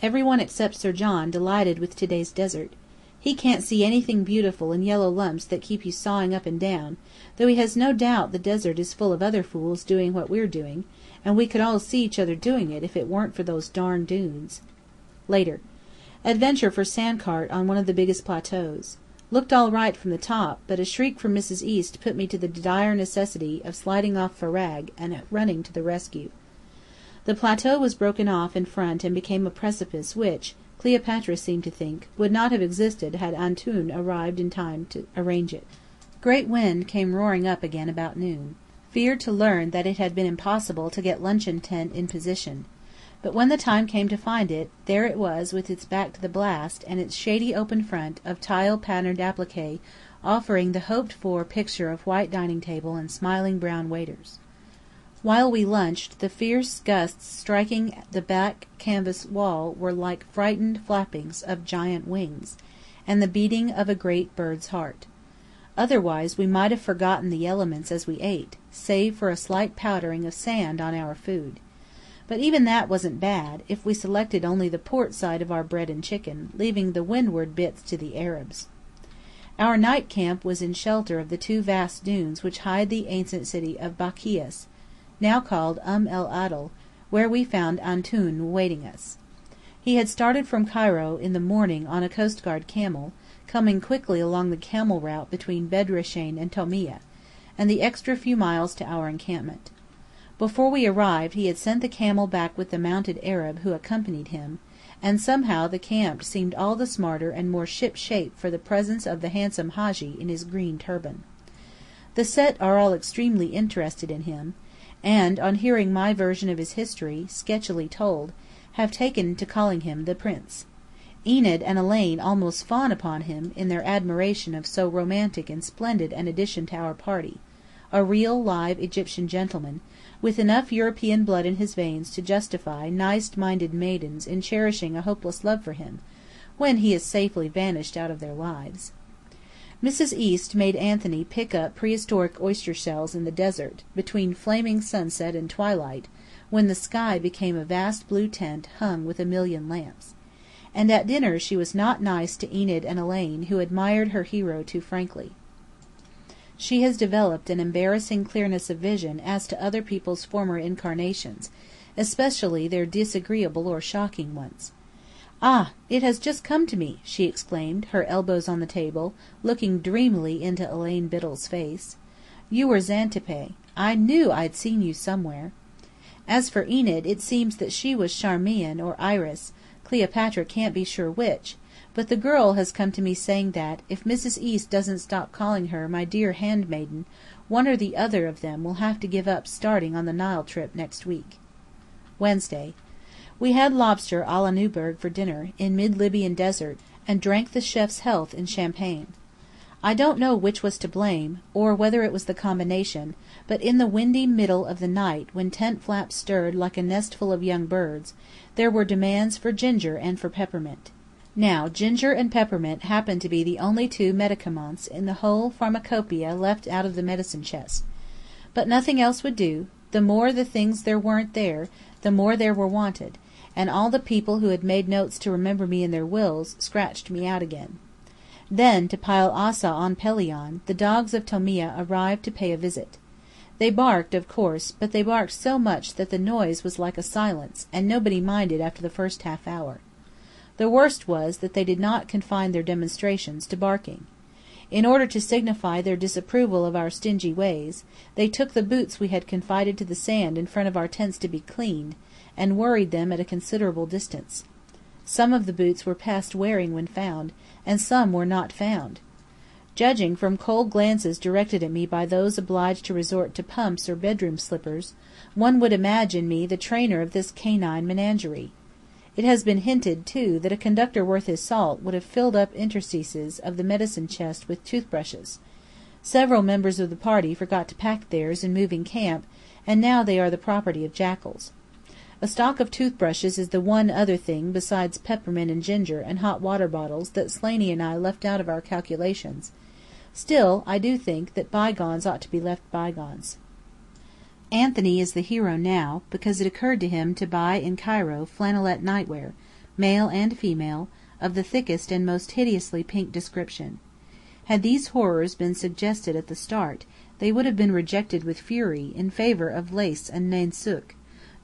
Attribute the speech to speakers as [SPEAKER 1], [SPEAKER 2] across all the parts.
[SPEAKER 1] Everyone except Sir John delighted with today's desert. He can't see anything beautiful in yellow lumps that keep you sawing up and down, though he has no doubt the desert is full of other fools doing what we're doing, and we could all see each other doing it if it weren't for those darn dunes. Later. Adventure for sandcart on one of the biggest plateaus. Looked all right from the top, but a shriek from Mrs. East put me to the dire necessity of sliding off Farag and running to the rescue. The plateau was broken off in front and became a precipice which, Cleopatra seemed to think, would not have existed had Antoun arrived in time to arrange it. Great wind came roaring up again about noon. Feared to learn that it had been impossible to get luncheon tent in position. But when the time came to find it, there it was with its back to the blast, and its shady open front of tile-patterned appliqué offering the hoped-for picture of white dining table and smiling brown waiters. While we lunched, the fierce gusts striking the back canvas wall were like frightened flappings of giant wings, and the beating of a great bird's heart. Otherwise we might have forgotten the elements as we ate, save for a slight powdering of sand on our food. But even that wasn't bad, if we selected only the port side of our bread and chicken, leaving the windward bits to the Arabs. Our night camp was in shelter of the two vast dunes which hide the ancient city of Bacchias, now called el Adel, where we found Antoun awaiting us. He had started from Cairo in the morning on a coastguard camel, coming quickly along the camel route between Bedrashein and Tomiya, and the extra few miles to our encampment. Before we arrived he had sent the camel back with the mounted Arab who accompanied him, and somehow the camp seemed all the smarter and more ship-shape for the presence of the handsome Haji in his green turban. The Set are all extremely interested in him, and, on hearing my version of his history, sketchily told, have taken to calling him the Prince. Enid and Elaine almost fawn upon him in their admiration of so romantic and splendid an addition to our party, a real live Egyptian gentleman, with enough European blood in his veins to justify nice-minded maidens in cherishing a hopeless love for him, when he has safely vanished out of their lives. Mrs. East made Anthony pick up prehistoric oyster shells in the desert, between flaming sunset and twilight, when the sky became a vast blue tent hung with a million lamps. And at dinner she was not nice to Enid and Elaine, who admired her hero too frankly. She has developed an embarrassing clearness of vision as to other people's former incarnations, especially their disagreeable or shocking ones. "Ah, it has just come to me!" she exclaimed, her elbows on the table, looking dreamily into Elaine Biddle's face. "You were Xantippe. I knew I'd seen you somewhere." As for Enid, it seems that she was Charmian or Iris, Cleopatra can't be sure which, but the girl has come to me saying that, if Mrs. East doesn't stop calling her my dear handmaiden, one or the other of them will have to give up starting on the Nile trip next week. Wednesday. We had lobster à la Newburgh for dinner, in mid-Libyan desert, and drank the chef's health in champagne. I don't know which was to blame, or whether it was the combination, but in the windy middle of the night when tent flaps stirred like a nestful of young birds, there were demands for ginger and for peppermint. Now, ginger and peppermint happened to be the only two medicaments in the whole pharmacopoeia left out of the medicine chest. But nothing else would do; the more the things there weren't there, the more there were wanted, and all the people who had made notes to remember me in their wills, scratched me out again. Then, to pile Asa on Pelion, the dogs of Tomiya arrived to pay a visit. They barked, of course, but they barked so much that the noise was like a silence, and nobody minded after the first half hour. The worst was that they did not confine their demonstrations to barking. In order to signify their disapproval of our stingy ways, they took the boots we had confided to the sand in front of our tents to be cleaned, and worried them at a considerable distance. Some of the boots were past wearing when found, and some were not found. Judging from cold glances directed at me by those obliged to resort to pumps or bedroom slippers, one would imagine me the trainer of this canine menagerie. It has been hinted, too, that a conductor worth his salt would have filled up interstices of the medicine chest with toothbrushes. Several members of the party forgot to pack theirs in moving camp, and now they are the property of jackals. A stock of toothbrushes is the one other thing besides peppermint and ginger and hot water bottles that Slaney and I left out of our calculations. Still, I do think that bygones ought to be left bygones. Anthony is the hero now, because it occurred to him to buy in Cairo flannelette nightwear, male and female, of the thickest and most hideously pink description. Had these horrors been suggested at the start, they would have been rejected with fury in favour of lace and nain sook,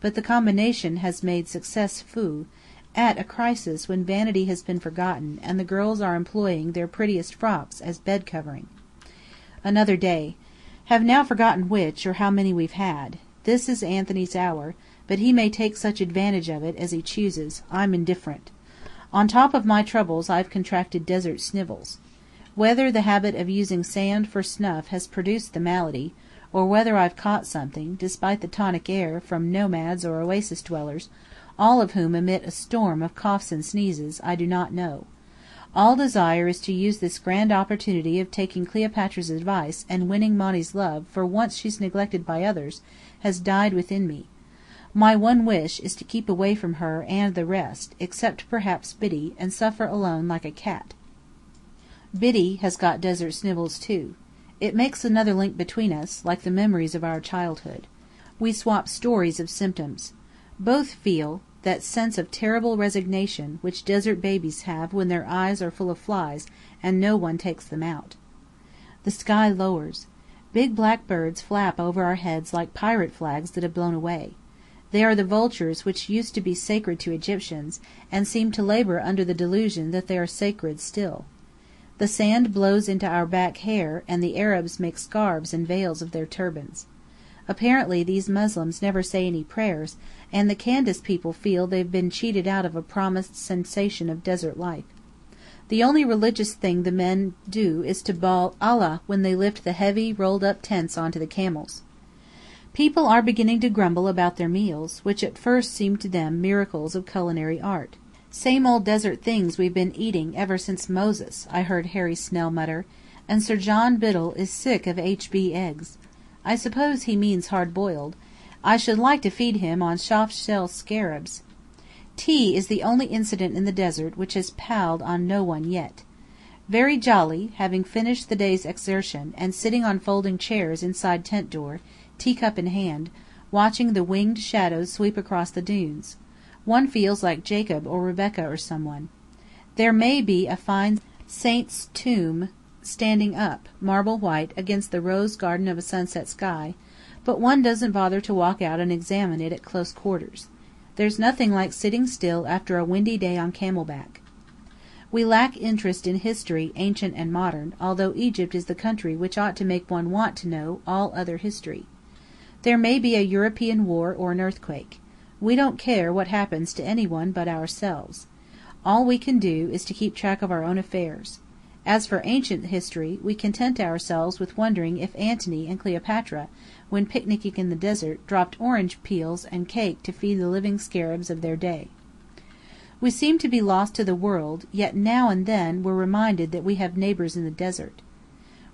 [SPEAKER 1] but the combination has made success fou, at a crisis when vanity has been forgotten, and the girls are employing their prettiest frocks as bed covering. Another day. Have now forgotten which, or how many we've had. This is Anthony's hour, but he may take such advantage of it as he chooses. I'm indifferent. On top of my troubles I've contracted desert snivels. Whether the habit of using sand for snuff has produced the malady, or whether I've caught something, despite the tonic air, from nomads or oasis dwellers, all of whom emit a storm of coughs and sneezes, I do not know. All desire is to use this grand opportunity of taking Cleopatra's advice and winning Monny's love, for once she's neglected by others, has died within me. My one wish is to keep away from her and the rest, except perhaps Biddy, and suffer alone like a cat. Biddy has got desert snivels too. It makes another link between us, like the memories of our childhood. We swap stories of symptoms. Both feel that sense of terrible resignation which desert babies have when their eyes are full of flies and no one takes them out. The sky lowers. Big black birds flap over our heads like pirate flags that have blown away. They are the vultures which used to be sacred to Egyptians, and seem to labour under the delusion that they are sacred still. The sand blows into our back hair, and the Arabs make scarves and veils of their turbans. Apparently these Muslims never say any prayers, and the Candace people feel they've been cheated out of a promised sensation of desert life. The only religious thing the men do is to bawl Allah when they lift the heavy, rolled-up tents onto the camels. People are beginning to grumble about their meals, which at first seemed to them miracles of culinary art. "Same old desert things we've been eating ever since Moses," I heard Harry Snell mutter, and Sir John Biddle is sick of H.B. eggs. I suppose he means hard-boiled. I should like to feed him on soft-shell scarabs. Tea is the only incident in the desert which has palled on no one yet. Very jolly, having finished the day's exertion, and sitting on folding chairs inside tent door, teacup in hand, watching the winged shadows sweep across the dunes. One feels like Jacob or Rebecca or someone. There may be a fine saint's tomb standing up, marble white, against the rose garden of a sunset sky, but one doesn't bother to walk out and examine it at close quarters. There's nothing like sitting still after a windy day on camelback. We lack interest in history, ancient and modern, although Egypt is the country which ought to make one want to know all other history. There may be a European war or an earthquake. We don't care what happens to anyone but ourselves. All we can do is to keep track of our own affairs. As for ancient history, we content ourselves with wondering if Antony and Cleopatra, when picnicking in the desert, dropped orange peels and cake to feed the living scarabs of their day. We seem to be lost to the world, yet now and then we're reminded that we have neighbours in the desert.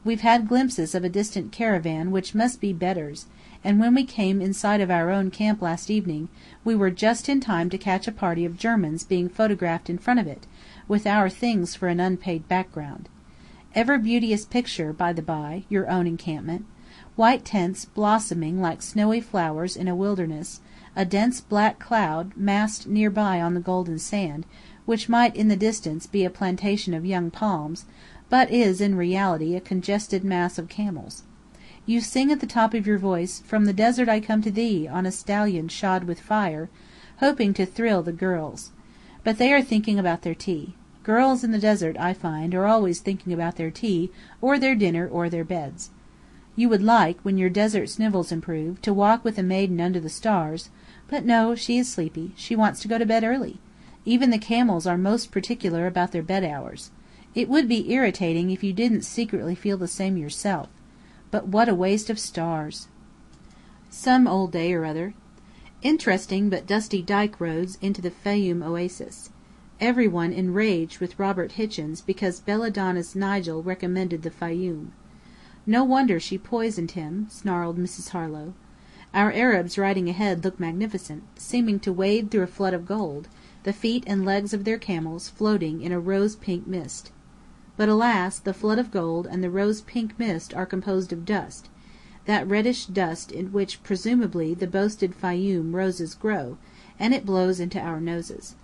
[SPEAKER 1] We've had glimpses of a distant caravan which must be Bedr's, and when we came in sight of our own camp last evening, we were just in time to catch a party of Germans being photographed in front of it, with our things for an unpaid background. Ever beauteous picture, by the by, your own encampment. White tents blossoming like snowy flowers in a wilderness, a dense black cloud massed near by on the golden sand, which might in the distance be a plantation of young palms, but is in reality a congested mass of camels. You sing at the top of your voice, "From the desert I come to thee, on a stallion shod with fire," hoping to thrill the girls. But they are thinking about their tea. Girls in the desert, I find, are always thinking about their tea, or their dinner, or their beds. You would like, when your desert snivels improve, to walk with a maiden under the stars, but no, she is sleepy, she wants to go to bed early. Even the camels are most particular about their bed hours. It would be irritating if you didn't secretly feel the same yourself. But what a waste of stars! Some old day or other. Interesting but dusty dyke roads into the Fayoum oasis. Everyone enraged with Robert Hichens because Belladonna's Nigel recommended the Fayoum. No wonder she poisoned him, snarled Mrs. Harlow. Our Arabs riding ahead look magnificent, seeming to wade through a flood of gold, the feet and legs of their camels floating in a rose-pink mist. But alas, the flood of gold and the rose-pink mist are composed of dust, that reddish dust in which presumably the boasted Fayoum roses grow, and it blows into our noses.